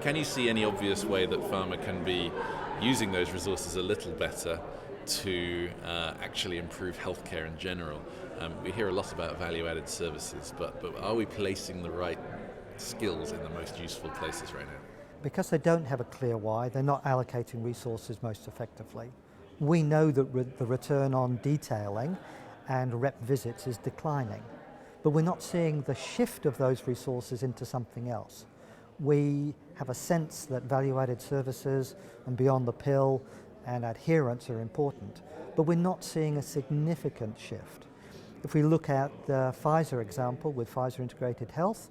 Can you see any obvious way that pharma can be using those resources a little better to actually improve healthcare in general? We hear a lot about value-added services, but are we placing the right skills in the most useful places right now? Because they don't have a clear why, they're not allocating resources most effectively. We know that the return on detailing and rep visits is declining, but we're not seeing the shift of those resources into something else. We have a sense that value-added services and beyond the pill and adherence are important, but we're not seeing a significant shift. If we look at the Pfizer example with Pfizer Integrated Health,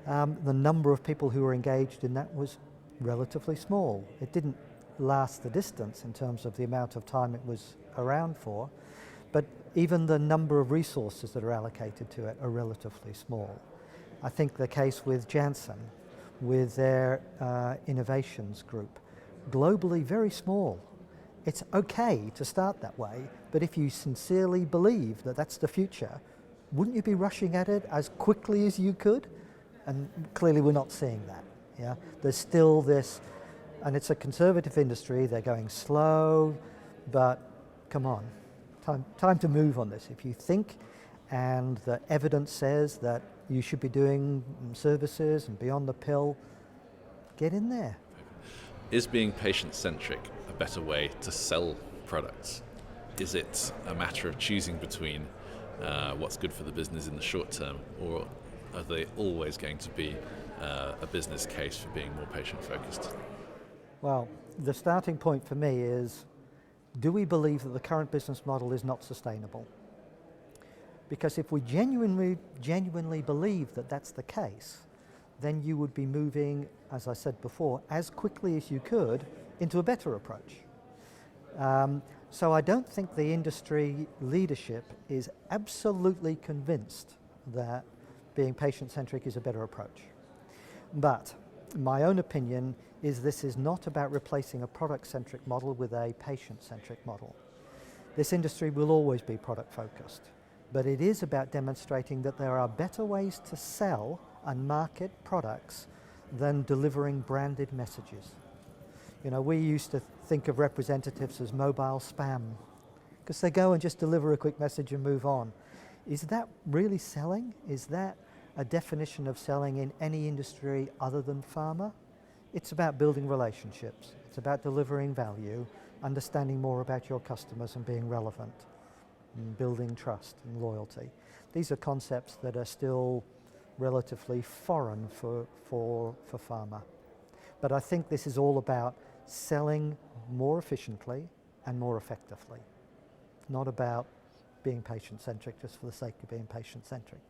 the number of people who were engaged in that was relatively small. It didn't last the distance in terms of the amount of time it was around for, but even the number of resources that are allocated to it are relatively small. I think the case with Janssen, with their innovations group, globally very small. It's okay to start that way, but if you sincerely believe that that's the future, wouldn't you be rushing at it as quickly as you could? And clearly we're not seeing that. Yeah? There's still this, and it's a conservative industry, they're going slow, but come on, time to move on this. If you think and the evidence says that you should be doing services and beyond the pill, get in there. Is being patient-centric a better way to sell products? Is it a matter of choosing between what's good for the business in the short term, or are they always going to be a business case for being more patient-focused? Well, the starting point for me is, do we believe that the current business model is not sustainable? Because if we genuinely believe that that's the case, then you would be moving, as I said before, as quickly as you could into a better approach. So I don't think the industry leadership is absolutely convinced that being patient-centric is a better approach. But my own opinion is this is not about replacing a product-centric model with a patient-centric model. This industry will always be product-focused, but it is about demonstrating that there are better ways to sell and market products than delivering branded messages. You know, we used to think of representatives as mobile spam, because they go and just deliver a quick message and move on. Is that really selling? Is that a definition of selling in any industry other than pharma? It's about building relationships. It's about delivering value, understanding more about your customers and being relevant, and building trust and loyalty. These are concepts that are still relatively foreign for pharma. But I think this is all about selling more efficiently and more effectively, not about being patient-centric just for the sake of being patient-centric.